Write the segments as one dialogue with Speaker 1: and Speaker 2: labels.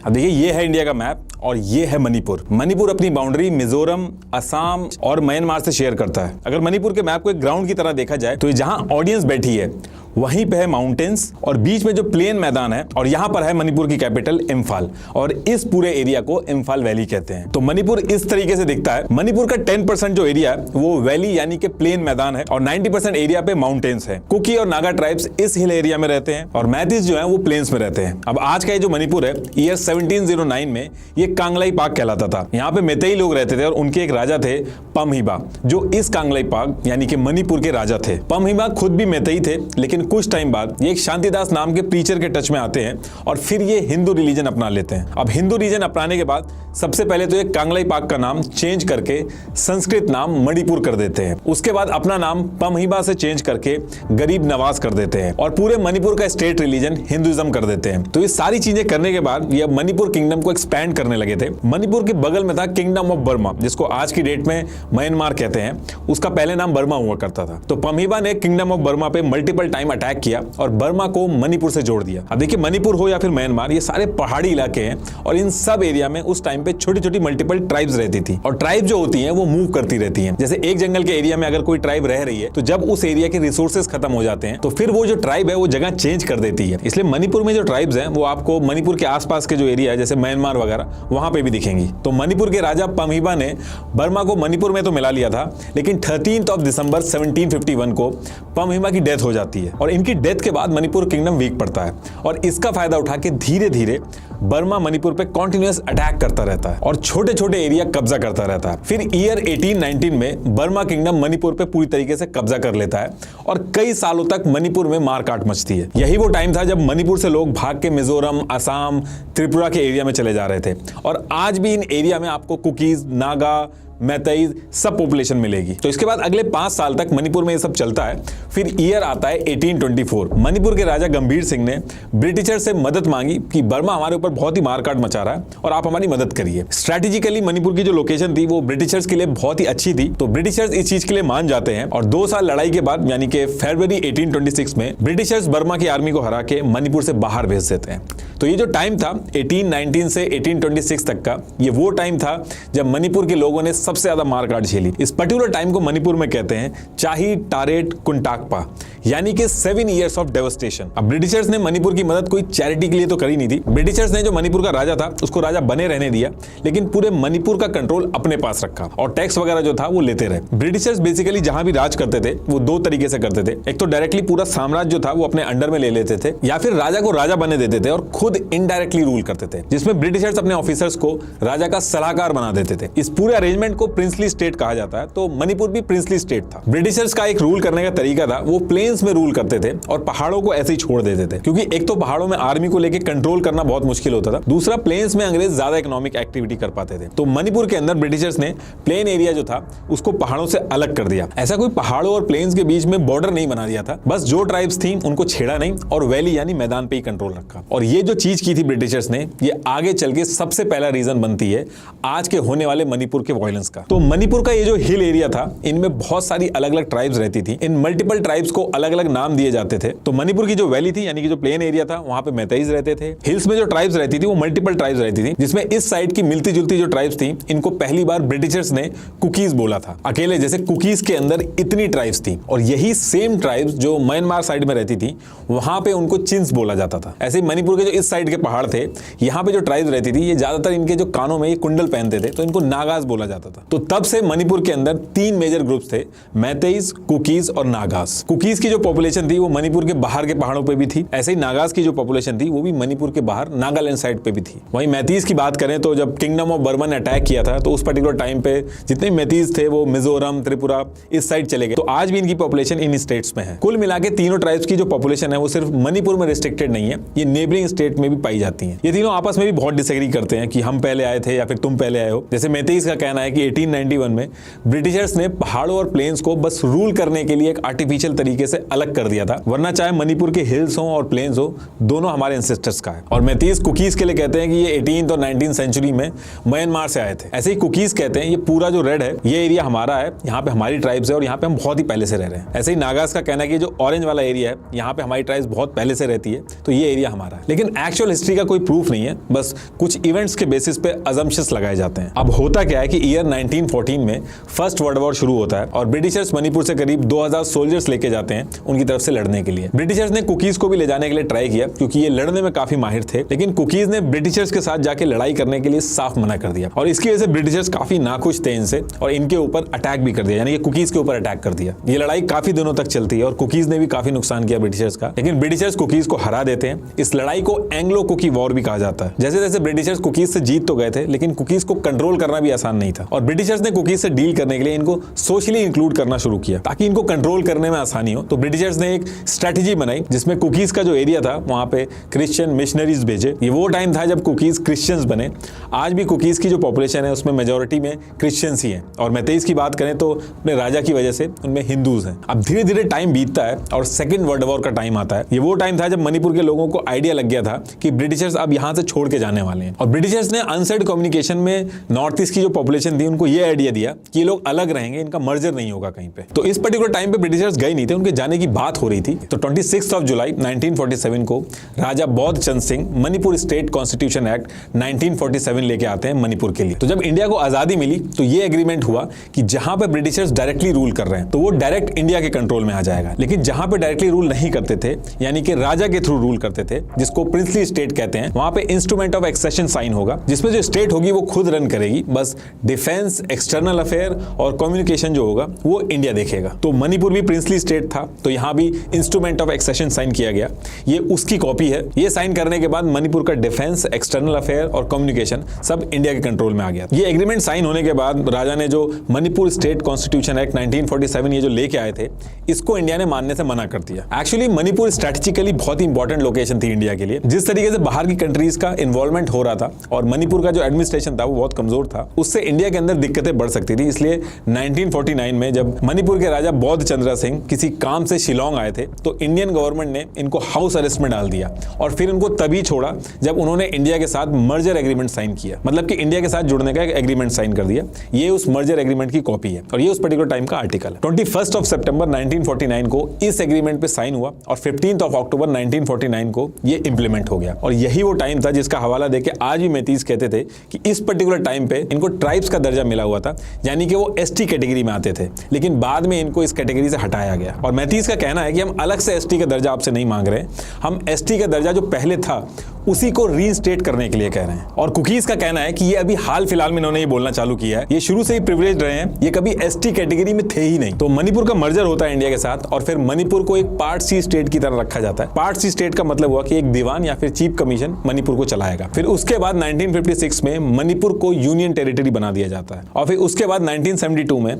Speaker 1: अब देखिए ये है इंडिया का मैप और ये है मणिपुर। मणिपुर अपनी बाउंड्री मिजोरम, असम और म्यांमार से शेयर करता है। अगर मणिपुर के मैप को एक ग्राउंड की तरह देखा जाए तो जहां ऑडियंस बैठी है वहीं पे है माउंटेन्स और बीच में जो प्लेन मैदान है और यहां पर है मणिपुर की कैपिटल इम्फाल और इस पूरे एरिया को इम्फाल वैली कहते हैं। तो मणिपुर इस तरीके से दिखता है। मणिपुर का 10% जो एरिया है वो वैली यानी कि प्लेन मैदान है और 90% एरिया पे माउंटेन्स है। कुकी और नागा ट्राइब्स इस हिल एरिया में रहते हैं और मैतीस जो है वो प्लेन्स में रहते हैं। अब आज का ये जो मणिपुर है ईयर 1709 में ये कांगलाई पाक कहलाता था। यहाँ पे मेतेई लोग रहते थे और उनके एक राजा थे पमहिबा, जो इस कांगलाई पाक यानी कि मणिपुर के राजा थे। पमहिबा खुद भी मेतेई थे, लेकिन कुछ टाइम बाद ये एक शांतिदास नाम के प्रीचर के टच में आते हैं और फिर ये हिंदू रिलीजन अपना लेते हैं। अब हिंदू रिलीजन अपनाने के बाद सबसे पहले तो ये कांगलाई पाक का नाम चेंज करके संस्कृत नाम मणिपुर कर देते हैं। उसके बाद अपना नाम पमहिबा से चेंज करके गरीब नवाज कर देते हैं और पूरे मणिपुर का स्टेट रिलीजन हिंदुइज्म कर देते हैं। तो ये सारी चीजें करने के बाद ये मणिपुर किंगडम को एक्सपैंड करने लगे थे। मणिपुर के बगल में था किंगडम ऑफ बर्मा, जिसको आज की डेट में म्यांमार कहते हैं। उसका पहले नाम बर्मा हुआ करता था। तो पमहिबा ने किंगडम ऑफ बर्मा पे मल्टीपल टाइम अटैक किया और बर्मा को मणिपुर से जोड़ दिया। अब देखिए मणिपुर हो या फिर म्यांमार, ये सारे पहाड़ी इलाके हैं और इन सब एरिया में उस टाइम पे छोटी छोटी मल्टीपल ट्राइब्स रहती थी और ट्राइब जो होती हैं वो मूव करती रहती हैं। जैसे एक जंगल के एरिया में अगर कोई ट्राइब रह रही है तो जब उस एरिया के रिसोर्सेज खत्म हो जाते हैं तो फिर वो जो ट्राइब है वो जगह चेंज कर देती है। इसलिए मणिपुर में जो ट्राइब्स हैं वो आपको मणिपुर के आसपास के जो एरिया है जैसे म्यांमार वगैरह वहां पे भी दिखेंगी। तो मणिपुर के राजा पमहिबा ने बर्मा को मणिपुर में तो मिला लिया था, लेकिन 13 दिसंबर 1751 को पमहिबा की डेथ हो जाती है और इनकी डेथ के बाद मणिपुर किंगडम वीक पड़ता है और इसका फायदा उठा के धीरे धीरे बर्मा मणिपुर पे कॉन्टिन्यूअस अटैक करता रहता है और छोटे छोटे एरिया कब्जा करता रहता है। फिर ईयर 1819 में बर्मा किंगडम मणिपुर पे पूरी तरीके से कब्जा कर लेता है और कई सालों तक मणिपुर में मारकाट मचती है। यही वो टाइम था जब मणिपुर से लोग भाग के मिजोरम, असम, त्रिपुरा के एरिया में चले जा रहे थे और आज भी इन एरिया में आपको कुकीज, नागा, मैतेई सब पॉपुलेशन मिलेगी। तो इसके बाद अगले 5 साल तक मणिपुर में ये सब चलता है। फिर ईयर आता है 1824। मणिपुर के राजा गंभीर सिंह ने ब्रिटिशर से मदद मांगी कि बर्मा हमारे ऊपर बहुत ही मारकाट मचा रहा है और आप हमारी मदद करिए। स्ट्रेटेजिकली मणिपुर की जो लोकेशन थी वो ब्रिटिशर्स के लिए बहुत ही अच्छी थी, तो ब्रिटिशर्स इस चीज के लिए मान जाते हैं और 2 साल लड़ाई के बाद यानी कि फरवरी 1826 में ब्रिटिशर्स बर्मा की आर्मी को हरा के मणिपुर से बाहर भेज देते हैं। तो ये जो टाइम था 1819 से 1826 तक का, ये वो टाइम था जब मणिपुर के लोगों ने सबसे ज्यादा मारकाट झेली। इस पर्टिकुलर टाइम को मणिपुर में कहते हैं चाही टारेट कुंटाकपा, यानी कि 7 इयर्स ऑफ डेवस्टेशन। अब ब्रिटिशर्स ने मणिपुर की मदद कोई चैरिटी के लिए तो करी नहीं थी। ब्रिटिशर्स ने जो मणिपुर का राजा था उसको राजा बने रहने दिया, लेकिन पूरे मणिपुर का कंट्रोल अपने पास रखा और टैक्स वगैरह जो था वो लेते रहे। ब्रिटिशर्स बेसिकली जहां भी राज करते थे वो 2 तरीके से करते थे। एक तो डायरेक्टली पूरा साम्राज्य जो था वो अपने अंडर में ले लेते थे, या फिर राजा को राजा बने देते थे और खुद इनडायरेक्टली रूल करते थे, जिसमें ब्रिटिशर्स अपने ऑफिसर्स को राजा का सलाहकार बना देते थे। इस पूरे अरेंजमेंट को प्रिंसली स्टेट कहा जाता है। तो मणिपुर भी प्रिंसली स्टेट था। ब्रिटिशर्स का एक रूल करने का तरीका था, वो प्लेन्स में रूल करते थे और पहाड़ों को ऐसे ही छोड़ देते थे, क्योंकि एक तो पहाड़ों में आर्मी को लेकर कंट्रोल करना बहुत मुश्किल होता था, दूसरा प्लेन्स में अंग्रेज ज्यादा इकोनॉमिक एक्टिविटी कर पाते थे। तो मणिपुर के अंदर ब्रिटिशर्स ने प्लेन एरिया जो था उसको पहाड़ों से अलग कर दिया। ऐसा कोई पहाड़ों और प्लेन्स के बीच में बॉर्डर नहीं बना दिया था, बस जो ट्राइब्स थी उनको छेड़ा नहीं और वैली यानी मैदान पे ही कंट्रोल रखा। और ये जो चीज की थी ब्रिटिशर्स ने, ये आगे चल के सबसे पहला रीजन बनती है आज के होने वाले मणिपुर के वायलेंस का। तो मणिपुर का ये जो हिल एरिया था इनमें बहुत सारी अलग अलग ट्राइब्स रहती थी। इन मल्टीपल ट्राइब्स को अलग अलग नाम दिए जाते थे। तो मणिपुर की जो वैली थी यानी कि जो प्लेन एरिया था वहां पे मैतेईज रहते थे। हिल्स में जो ट्राइब्स रहती थी वो मल्टीपल ट्राइब्स रहती थी, जिसमें इस साइड की मिलती जुलती जो ट्राइब्स थी इनको पहली बार ब्रिटिशर्स ने कुकीज बोला था। अकेले जैसे कुकीज के अंदर इतनी ट्राइब्स थी और यही सेम ट्राइब्स जो म्यांमार साइड में रहती थी वहां पे उनको चिंस बोला जाता था। ऐसे मणिपुर के जो इस साइड के पहाड़ थे यहाँ पे जो ट्राइब्स रहती थी ये ज्यादातर इनके जो कानों में ये कुंडल पहनते थे, तो इनको नागाज बोला जाता था। तो तब से मणिपुर के अंदर 3 मेजर ग्रुप्स थे, मैतेईज, कुकीज और नागास। कुकीज की जो पॉपुलेशन थी वो मणिपुर के बाहर के पहाड़ों पे भी थी, ऐसे ही नागास की जो पॉपुलेशन थी वो भी मणिपुर के बाहर नागालैंड साइड पे भी थी। वहीं मैतीज की बात करें तो जब किंगडम ऑफ बर्मा ने अटैक किया था तो उस पर्टिकुलर टाइम पे जितने मैतीज थे वो मिजोरम, त्रिपुरा इस साइड चले गए। तो आज भी इनकी पॉपुलेशन इन स्टेट्स में है। कुल मिला के तीनों ट्राइब्स की जो पॉपुलेशन है वो सिर्फ मणिपुर में रिस्ट्रिक्टेड नहीं है, ये नेबरिंग स्टेट में भी पाई जाती है। ये तीनों आपस में भी बहुत डिसएग्री करते हैं कि हम पहले आए थे या फिर तुम पहले आए हो। जैसे मैतेईज का कहना है कि 1891 में ब्रिटिशर्स ने पहाड़ों और प्लेन्स को बस रूल करने के लिए एक आर्टिफिशियल तरीके से अलग कर दिया था, वरना चाहे मणिपुर के हिल्स हो और प्लेन्स हो, दोनों हमारे एंसेस्टर्स का है। और मेतीस कुकीज के लिए कहते हैं कि ये 18th और 19th सेंचुरी में म्यांमार से आए थे। ऐसे ही कुकीज कहते हैं ये पूरा जो रेड है ये एरिया हमारा है, यहाँ पे हमारी ट्राइब्स है और यहाँ पे हम बहुत ही पहले से रह रहे हैं। ऐसे ही नागास का कहना है कि जो ऑरेंज वाला एरिया है यहाँ पे हमारी ट्राइब्स बहुत पहले से रहती है, तो ये एरिया हमारा है। लेकिन एक्चुअल हिस्ट्री का कोई प्रूफ नहीं है, बस कुछ इवेंट्स के बेसिस पे अजम्पशंस लगाए जाते हैं। अब होता क्या है कि ईयर 1914 में फर्स्ट वर्ल्ड वॉर शुरू होता है और ब्रिटिशर्स मणिपुर से करीब 2000 सोल्जर्स लेके जाते हैं उनकी तरफ से लड़ने के लिए। ब्रिटिशर्स ने कुकीज को भी ले जाने के लिए ट्राई किया क्योंकि ये लड़ने में काफी माहिर थे, लेकिन कुकीज ने ब्रिटिशर्स के साथ जाके लड़ाई करने के लिए साफ मना कर दिया और इसकी वजह से ब्रिटिशर्स काफी नाखुश थे इनसे और इनके ऊपर अटैक भी कर दिया, यानी कि कुकीज के ऊपर अटैक कर दिया। ये लड़ाई काफी दिनों तक चलती है और कुकीज ने भी काफी नुकसान किया ब्रिटिशर्स का, लेकिन ब्रिटिशर्स कुकीज को हरा देते हैं। इस लड़ाई को एंग्लो कुकी वॉर भी कहा जाता है। जैसे जैसे ब्रिटिशर्स कुकीज से जीत तो गए थे, लेकिन कुकीज को कंट्रोल करना भी आसान नहीं था और ब्रिटिशर्स ने कुकीज से डील करने के लिए इनको सोशली इंक्लूड करना शुरू किया ताकि इनको कंट्रोल करने में आसानी हो। तो ब्रिटिशर्स ने एक स्ट्रेटेजी बनाई जिसमें कुकीज का जो एरिया था वहां पे क्रिश्चियन मिशनरीज भेजे। ये वो टाइम था जब कुकीज क्रिश्चियंस बने। आज भी कुकीज की जो पॉपुलेशन है उसमें मेजोरिटी में क्रिश्चियंस ही हैं और मेतेईस की बात करें तो अपने राजा की वजह से उनमें हिंदूज हैं। अब धीरे धीरे टाइम बीतता है और सेकेंड वर्ल्ड वॉर का टाइम आता है। ये वो टाइम था जब मणिपुर के लोगों को आइडिया लग गया था कि ब्रिटिशर्स अब यहाँ से छोड़ के जाने वाले हैं और ब्रिटिशर्स ने अनसेड कम्युनिकेशन में नॉर्थ ईस्ट की जो पॉपुलेशन थी उनको ये आइडिया दिया कि ये लोग अलग रहेंगे, इनका मर्जर नहीं होगा कहीं पे। तो इस पर्टिकुलर टाइम पे ब्रिटिशर्स गए नहीं थे, उनके जाने की बात हो रही थी। तो 26 जुलाई 1947 को राजा Bodh Chand Singh Manipur state constitution act 1947 लेके आते हैं मणिपुर के लिए। तो जब इंडिया को आजादी मिली तो ये एग्रीमेंट हुआ कि जहां पे ब्रिटिशर्स डायरेक्टली रूल कर रहे हैं तो वो डायरेक्ट इंडिया के कंट्रोल में आ जाएगा, लेकिन जहां पे डायरेक्टली रूल नहीं करते थे यानी कि राजा के थ्रू रूल करते थे, जिसको प्रिंसली स्टेट कहते हैं, वहां पे इंस्ट्रूमेंट ऑफ एक्सेशन साइन होगा जिसमें जो स्टेट होगी वो खुद रन करेगी, बस डिफेंस, एक्सटर्नल अफेयर और कम्युनिकेशन जो होगा वो इंडिया देखेगा। तो मणिपुर भी प्रिंसली स्टेट था, तो यहां भी इंस्ट्रूमेंट ऑफ एक्सेशन साइन किया गया। ये उसकी कॉपी है। ये साइन करने के बाद मणिपुर का डिफेंस, एक्सटर्नल अफेयर और कम्युनिकेशन सब इंडिया के कंट्रोल में आ गया। ये एग्रीमेंट साइन होने के बाद राजा ने जो मणिपुर स्टेट कॉन्स्टिट्यूशन एक्ट 1947 ये जो लेके आए थे, इसको इंडिया ने मानने से मना कर दिया। एक्चुअली मणिपुर स्ट्रेटेजिकली बहुत ही इंपॉर्टेंट लोकेशन थी इंडिया के लिए। जिस तरीके से बाहर की कंट्रीज का इन्वॉल्वमेंट हो रहा था और मणिपुर का जो एडमिनिस्ट्रेशन था वो बहुत कमजोर था, उससे इंडिया के अंदर दिक्कतें बढ़ सकती थी। इसलिए 1949 में जब मणिपुर के राजा बौद्ध चंद्र सिंह किसी काम से शिलोंग आए थे तो इंडियन गवर्नमेंट ने इनको हाउस अरेस्ट में डाल दिया और फिर उनको तभी छोड़ा जब उन्होंने इंडिया के साथ मर्जर एग्रीमेंट साइन किया, मतलब कि इंडिया के साथ जुड़ने का एक एग्रीमेंट साइन कर दिया। ये उस मर्जर एग्रीमेंट की कॉपी है और ये उस पर्टिकुलर टाइम का आर्टिकल है। 21 सितंबर 1949 को इस एग्रीमेंट पे साइन हुआ और 15 अक्टूबर 1949 को ये इंप्लीमेंट हो गया और यही वो टाइम था जिसका हवाला देके आज भी मेतीस कहते थे कि इस पर्टिकुलर टाइम पे इनको ट्राइब्स का दर्जा मिला हुआ था, यानी कि वो एसटी कैटेगरी में आते थे, लेकिन बाद में इनको इस कैटेगरी से हटाया गया। और मेतीस का कहना है कि हम अलग से एसटी का दर्जा आपसे नहीं मांग रहे, हम एसटी का दर्जा जो पहले था उसी को रीइंस्टेट करने के लिए कह रहे हैं। और कुकीज का कहना है कि ये अभी हाल फिलहाल में इन्होंने ये बोलना चालू किया है, ये शुरू से ही प्रिविलेज रहे हैं, ये कभी एसटी कैटेगरी में थे ही नहीं। तो मणिपुर का मर्जर होता है इंडिया के साथ और फिर मणिपुर को एक पार्ट सी स्टेट की तरह रखा जाता है। पार्ट सी स्टेट का मतलब हुआ कि एक दीवान या फिर चीफ कमीशन मणिपुर को चलाएगा। फिर उसके बाद 1956 में मणिपुर को यूनियन टेरिटरी बना दिया जाता है और फिर उसके बाद 1972 में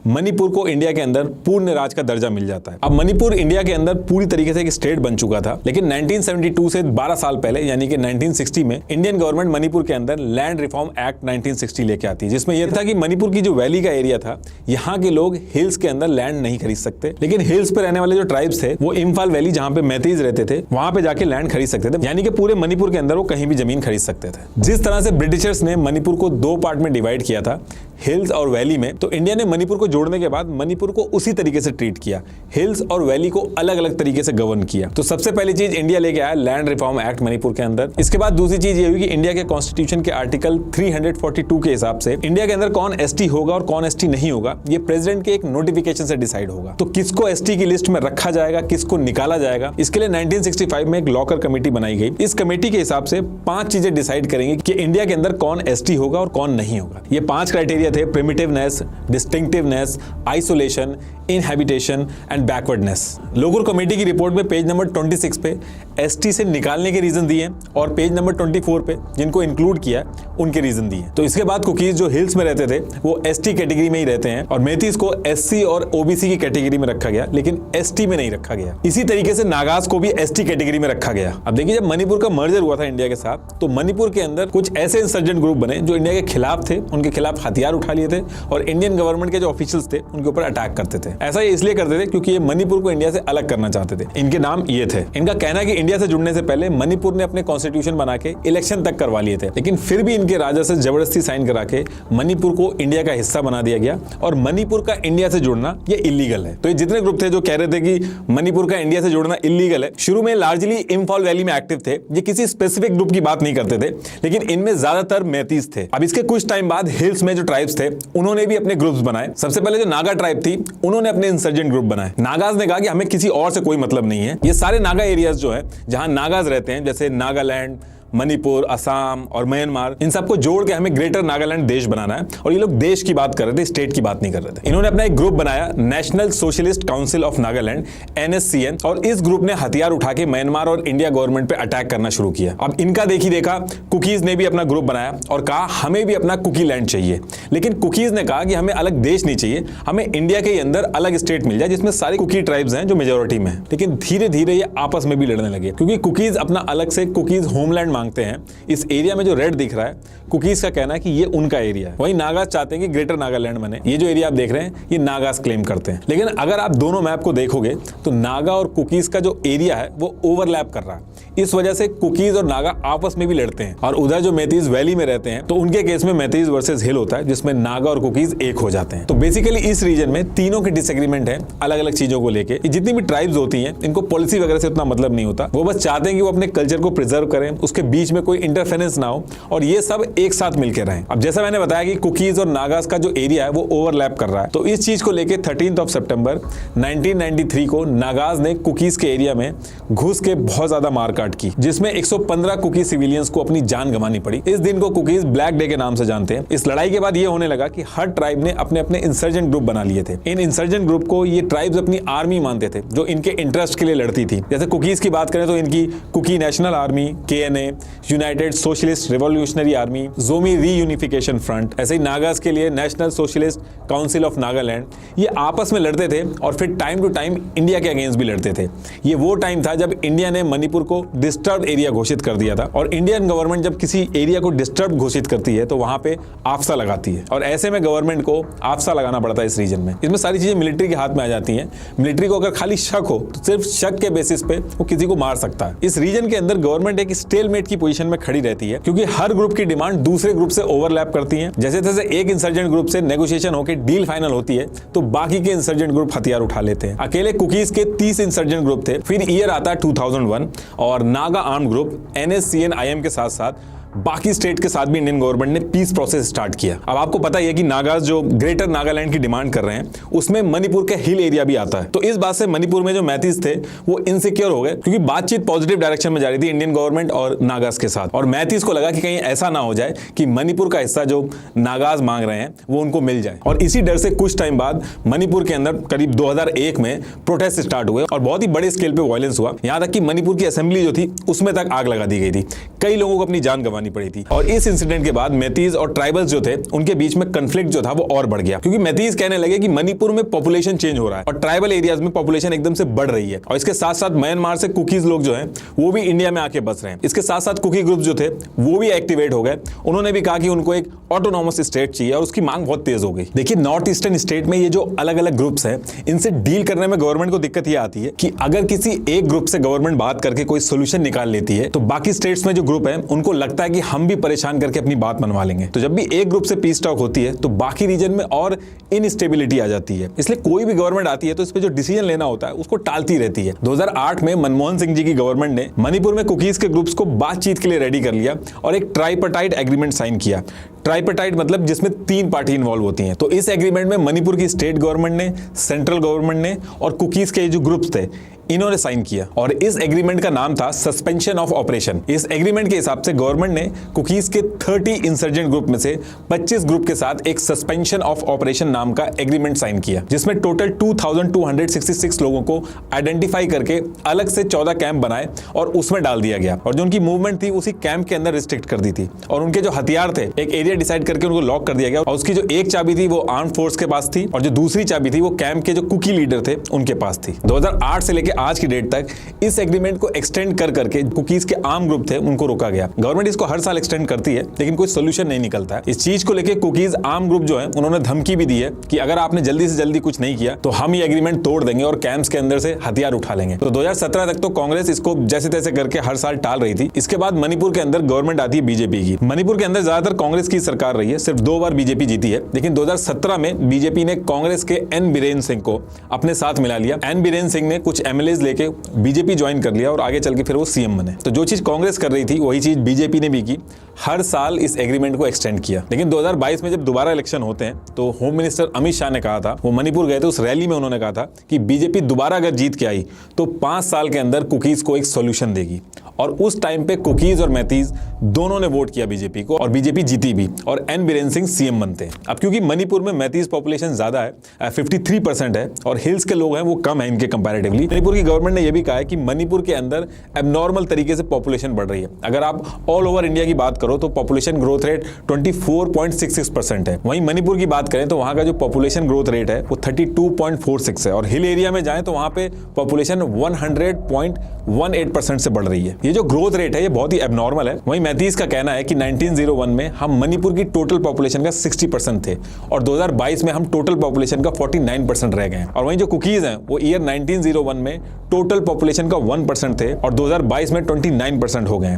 Speaker 1: मणिपुर को इंडिया के अंदर पूर्ण राज का दर्जा मिल जाता है। अब मणिपुर इंडिया के अंदर पूरी तरीके से एक स्टेट बन चुका था, लेकिन 1972 से 12 साल पहले यानी कि 1960 में इंडियन गवर्नमेंट मणिपुर के अंदर लैंड रिफॉर्म एक्ट 1960 लेके आती है, जिसमें यह था कि मणिपुर की जो वैली का एरिया था, यहाँ के लोग हिल्स के अंदर लैंड नहीं खरीद सकते, लेकिन हिल्स पे रहने वाले जो ट्राइब्स थे वो इम्फाल वैली जहाँ पे मेतीज रहते थे वहां पे जाके लैंड खरीद सकते थे, यानी कि पूरे मणिपुर के अंदर वो कहीं भी जमीन खरीद सकते थे। जिस तरह से ब्रिटिशर्स ने मणिपुर को 2 पार्ट में डिवाइड किया था, हिल्स और वैली में, तो इंडिया ने मणिपुर को जोड़ने के बाद मणिपुर को उसी तरीके से ट्रीट किया, हिल्स और वैली को अलग अलग तरीके से गवर्न किया। तो सबसे पहली चीज इंडिया लेके आया लैंड रिफॉर्म एक्ट मणिपुर के अंदर। इसके बाद दूसरी चीज ये हुई कि इंडिया के कॉन्स्टिट्यूशन के आर्टिकल 342 के हिसाब से इंडिया के अंदर कौन एसटी होगा और कौन एसटी नहीं होगा ये प्रेसिडेंट के एक नोटिफिकेशन से डिसाइड होगा। तो किसको एसटी की लिस्ट में रखा जाएगा, किसको निकाला जाएगा, इसके लिए 1965 में एक लॉकर कमेटी बनाई गई। इस कमेटी के हिसाब से 5 चीजें डिसाइड करेंगे कि इंडिया के अंदर कौन एसटी होगा और कौन नहीं होगा। ये 5 क्राइटेरिया थे: primitiveness, distinctiveness, isolation, inhabitation and backwardness. Lokur committee की रिपोर्ट में पेज नंबर 26 पे एसटी से निकालने के रीजन दिए और पेज नंबर 24 पे जिनको इंक्लूड किया उनके रीजन दिए। तो इसके बाद कुकीज जो हिल्स में रहते थे वो एसटी कैटेगरी में ही रहते हैं और मेतीस को एससी और ओबीसी की कैटेगरी में रखा गया, लेकिन एसटी में नहीं रखा गया। इसी तरीके से नागास को भी एसटी कैटेगरी में रखा गया। अब देखिए, जब मणिपुर का मर्जर हुआ था इंडिया के साथ, तो मणिपुर के अंदर कुछ ऐसे इंसर्जेंट ग्रुप बने जो इंडिया के खिलाफ थे, उनके खिलाफ हथियार उठा लिए थे और इंडियन गवर्नमेंट के जो ऑफिशियल्स थे उनके ऊपर अटैक करते थे। ऐसा ये इसलिए करते थे क्योंकि ये मणिपुर को इंडिया से अलग करना चाहते थे। इनके नाम ये थे। इनका कहना है कि इंडिया से जुड़ने से पहले मणिपुर ने अपने कॉन्स्टिट्यूशन बना के इलेक्शन तक करवा लिए थे, लेकिन फिर भी इनके राजा से जबरदस्ती साइन करा के मणिपुर को इंडिया का हिस्सा बना दिया गया और मणिपुर का इंडिया से जुड़ना ये इलीगल है। तो ये जितने ग्रुप थे जो कह रहे थे कि मणिपुर का इंडिया से जुड़ना इलीगल है, शुरू में लार्जली इंफॉल वैली में एक्टिव थे। ये किसी स्पेसिफिक ग्रुप की बात नहीं करते थे, लेकिन इनमें ज्यादातर मैतीज थे। अब इसके कुछ टाइम बाद हिल्स में जो ट्राइब्स थे उन्होंने भी अपने ग्रुप्स बनाए। सबसे पहले जो नागा ट्राइब थी उन्होंने अपने इंसर्जेंट ग्रुप बनाए। नागाज ने कहा कि हमें किसी और से कोई मतलब नहीं है। ये सारे नागा एरियाज जो है जहां नागाज रहते हैं, जैसे नागालैंड, मणिपुर, असम और म्यांमार, इन सबको जोड़ के हमें ग्रेटर नागालैंड देश बनाना है। और ये लोग देश की बात कर रहे थे, स्टेट की बात नहीं कर रहे थे। इन्होंने अपना एक ग्रुप बनाया, national socialist council of Nagaland NSCN, और इस ग्रुप ने हथियार उठा के म्यांमार और इंडिया गवर्नमेंट पे अटैक करना शुरू किया। अब इनका देखी देखा कुकीज ने भी अपना ग्रुप बनाया और कहा हमें भी अपना कुकी लैंड चाहिए। लेकिन कुकीज ने कहा कि हमें अलग देश नहीं चाहिए, हमें इंडिया के अंदर अलग स्टेट मिल जाए जिसमें सारे कुकी ट्राइब्स हैं जो मेजोरिटी में है। लेकिन धीरे धीरे ये आपस में भी लड़ने लगे क्योंकि कुकीज अपना अलग से कुकीज होमलैंड मांगते हैं। इस एरिया में जो रेड दिख रहा है, कुकीज का कहना है कि ये उनका एरिया है। वहीं नागाज चाहते हैं कि ग्रेटर नागालैंड बने। ये जो एरिया आप देख रहे हैं ये नागाज क्लेम करते हैं। लेकिन अगर आप दोनों मैप को देखोगे तो नागा और कुकीज का जो एरिया है वो ओवरलैप कर रहा है। इस वजह से कुकीज और नागा आपस में भी लड़ते हैं। और उधर जो मैतीज वैली में रहते हैं तो उनके केस में मैतीज वर्सेस हिल होता है, जिसमें नागा और कुकीज एक हो जाते हैं। तो बेसिकली इस रीजन में तीनों के डिसएग्रीमेंट है अलग अलग चीजों को लेके। जितनी भी ट्राइब्स होती हैं इनको पॉलिसी वगैरह से उतना मतलब नहीं होता, वो बस चाहते हैं कि वो अपने कल्चर को प्रिजर्व करें, उसके बीच में कोई इंटरफेरेंस ना हो और ये सब एक साथ मिलकर रहें। अब जैसा मैंने बताया कि कुकीज और नागाज का जो एरिया है वो ओवरलैप कर रहा है, तो इस चीज को लेके 13 सितंबर 1993 को नागाज ने कुकीज के एरिया में घुस के बहुत ज्यादा मारकाट की, जिसमें 115 कुकी सिविलियंस को अपनी जान गंवानी पड़ी। इस दिन को कुकीज ब्लैक डे के नाम से जानते हैं। इस लड़ाई के बाद ये होने लगा कि हर ट्राइब ने अपने अपने इंसर्जेंट ग्रुप बना लिए थे। इन इंसर्जेंट ग्रुप को ये ट्राइब्स अपनी आर्मी मानते थे जो इनके इंटरेस्ट के लिए लड़ती थी। जैसे कुकीज की बात करें तो इनकी Kuki national army, KNA, united socialist revolutionary army, Zomi reunification front. ऐसे ही नागाज के लिए national socialist council of Nagaland. ये आपस में लड़ते थे और फिर टाइम टू टाइम इंडिया के अगेंस्ट भी लड़ते थे। ये वो टाइम था जब इंडिया ने मणिपुर को डिस्टर्ब एरिया घोषित कर दिया था, और इंडियन गवर्नमेंट जब किसी एरिया को डिस्टर्ब घोषित करती है तो वहां पे आफ्सा लगाती है, और ऐसे में गवर्नमेंट को आफ्सा लगाना पड़ता है इस रीजन में। इसमें सारी चीजें मिलिट्री के हाथ में आ जाती हैं। मिलिट्री को अगर खाली शक हो तो सिर्फ शक के बेसिस पे वो किसी को मार सकता है। इस रीजन के अंदर गवर्नमेंट एक स्टेलमेट की पोजीशन में खड़ी रहती है क्योंकि हर ग्रुप की डिमांड दूसरे ग्रुप से ओवरलैप करती है। जैसे जैसे एक इंसर्जेंट ग्रुप से नेगोशिएशन होकर डील फाइनल होती है तो बाकी के इंसर्जेंट ग्रुप हथियार उठा लेते हैं। अकेले कुकीज के 30 इंसर्जेंट ग्रुप थे। फिर ईयर आता है 2001 और Naga arm group NSCN IM के साथ साथ बाकी स्टेट के साथ भी इंडियन गवर्नमेंट ने पीस प्रोसेस स्टार्ट किया। अब आपको पता ही है कि नागाज जो ग्रेटर नागालैंड की डिमांड कर रहे हैं उसमें मणिपुर के हिल एरिया भी आता है। तो इस बात से मणिपुर में जो मैतीज थे वो इनसिक्योर हो गए क्योंकि बातचीत पॉजिटिव डायरेक्शन में जा रही थी इंडियन गवर्नमेंट और नागाज के साथ, और मैतीज को लगा कि कहीं ऐसा ना हो जाए कि मणिपुर का हिस्सा जो नागाज मांग रहे हैं वो उनको मिल जाए। और इसी डर से कुछ टाइम बाद मणिपुर के अंदर करीब 2001 में प्रोटेस्ट स्टार्ट हुए और बहुत ही बड़े स्केल पे वायलेंस हुआ। यहां तक कि मणिपुर की असेंबली जो थी उसमें तक आग लगा दी गई थी। कई लोगों को अपनी जान गंवानी पड़ी थी। और इस इंसिडेंट के बाद मैतीज और ट्राइबल्स जो थे उनके बीच में कन्फ्लिक्ट जो था वो और बढ़ गया क्योंकि मैतीज कहने लगे कि मणिपुर में पॉपुलेशन चेंज हो रहा है और ट्राइबल एरियाज में पॉपुलेशन एकदम से बढ़ रही है, और इसके साथ साथ म्यांमार से कुकीज लोग जो हैं वो भी इंडिया में आके बस रहे हैं। इसके साथ साथ कुकी ग्रुप जो थे वो भी एक्टिवेट हो गए। उन्होंने भी कहा कि उनको एक ऑटोनॉमस स्टेट चाहिए और उसकी मांग बहुत तेज हो गई। देखिए नॉर्थ ईस्टर्न स्टेट में ये जो अलग अलग ग्रुप्स हैं इनसे डील करने में गवर्नमेंट को दिक्कत ये आती है कि अगर किसी एक ग्रुप से गवर्नमेंट बात करके कोई सोल्यूशन निकाल लेती है तो बाकी स्टेट्स में जो ग्रुप है उनको लगता है कि हम भी परेशान करके अपनी बात मनवा लेंगे। तो जब भी एक ग्रुप से पीस टॉक होती है तो बाकी रीजन में और इनस्टेबिलिटी आ जाती है। इसलिए कोई भी गवर्नमेंट आती है तो इस पे जो डिसीजन लेना होता है उसको टालती रहती है। 2008 में मनमोहन सिंह जी की गवर्नमेंट ने मणिपुर में कुकीज के ग्रुप्स को बातचीत के लिए रेडी कर लिया और एक ट्राइपार्टाइट एग्रीमेंट साइन किया। ट्राइपार्टाइट मतलब जिसमें 3 पार्टी इन्वॉल्व होती हैं। तो इस एग्रीमेंट में मणिपुर की स्टेट गवर्नमेंट ने, सेंट्रल गवर्नमेंट ने और कुकीज के जो ग्रुप्स थे इन्होंने साइन किया, और इस एग्रीमेंट का नाम था सस्पेंशन ऑफ ऑपरेशन। इस एग्रीमेंट के हिसाब से गवर्नमेंट ने कुकीज के 30 इंसर्जेंट ग्रुप में से 25 ग्रुप के साथ एक सस्पेंशन ऑफ ऑपरेशन नाम का एग्रीमेंट साइन किया, जिसमें टोटल 2266 लोगों को आइडेंटिफाई करके अलग से 14 कैंप बनाए और उसमें डाल दिया गया, और जो उनकी मूवमेंट थी उसी कैंप के अंदर रिस्ट्रिक्ट कर दी थी। और उनके जो हथियार थे एक एरिया डिसाइड करके उनको लॉक कर दिया गया, और उसकी जो एक चाबी थी वो आर्म फोर्स के पास थी और जो दूसरी चाबी थी वो कैंप के जो कुकी लीडर थे उनके पास थी। 2008 से लेकर आज की डेट तक इस एग्रीमेंट को एक्सटेंड कर करके कुकीज के आम ग्रुप थे उनको रोका गया। गवर्नमेंट इसको हर साल एक्सटेंड करती है लेकिन कोई सोल्यूशन नहीं निकलता है। इस चीज को लेकर कुकीज आम ग्रुप जो है उन्होंने धमकी भी दी है कि अगर आपने जल्दी से जल्दी कुछ नहीं किया तो हम ये एग्रीमेंट तोड़ देंगे और कैंप्स के अंदर से हथियार उठा लेंगे। तो 2017 तक तो कांग्रेस इसको जैसे तैसे करके हर साल टाल रही थी। इसके बाद मणिपुर के अंदर गवर्नमेंट आती है बीजेपी की। मणिपुर के अंदर ज्यादातर कांग्रेस की सरकार रही है, सिर्फ 2 बार बीजेपी जीती है। लेकिन 2017 में बीजेपी ने कांग्रेस के एन बीरेन सिंह को अपने साथ मिला लिया। एन बीरेन सिंह ने कुछ एमएलएज लेके बीजेपी ज्वाइन कर लिया और आगे चल के फिर वो सीएम बने। तो जो चीज कांग्रेस कर रही थी वही चीज बीजेपी ने भी की, हर साल इस एग्रीमेंट को एक्सटेंड किया। लेकिन 2022 में जब दोबारा इलेक्शन होते हैं तो होम मिनिस्टर अमित शाह ने कहा था, वो मणिपुर गए थे, उस रैली में उन्होंने कहा था कि बीजेपी दोबारा अगर जीत के आई तो 5 साल के अंदर कुकीज को एक सॉल्यूशन देगी। और उस टाइम पे कुकीज और मैतीज दोनों ने वोट किया बीजेपी को और बीजेपी जीती भी और एन बीरेन सिंह सीएम बनते हैं। अब क्योंकि मणिपुर में मैतीज पॉपुलेशन ज्यादा है, 53% है, और हिल्स के लोग हैं वो कम है इनके कंपैरेटिवली। मणिपुर की गवर्नमेंट ने यह भी कहा है कि मणिपुर के अंदर एबनॉर्मल तरीके से पॉपुलेशन बढ़ रही है। अगर आप ऑल ओवर इंडिया की बात करो तो पॉपुलेशन ग्रोथ रेट 24.66% है। वहीं मणिपुर की बात करें तो वहां का जो पॉपुलेशन ग्रोथ रेट है वो 32.46 है और हिल एरिया में जाएं तो वहां पे पॉपुलेशन 100.18% से बढ़ रही है। ये जो ग्रोथ रेट है ये बहुत ही एबनॉर्मल है। वहीं मैतीज का कहना है कि 1901 में हम मणिपुर की टोटल पॉपुलेशन का 60% थे और 2022 में हम टोटल पॉपुलेशन का 49% रह गए हैं। और वहीं जो कुकीज हैं वो ईयर 1901 में टोटल पॉपुलेशन का 1% थे और 2022 में 29% हो गए हैं।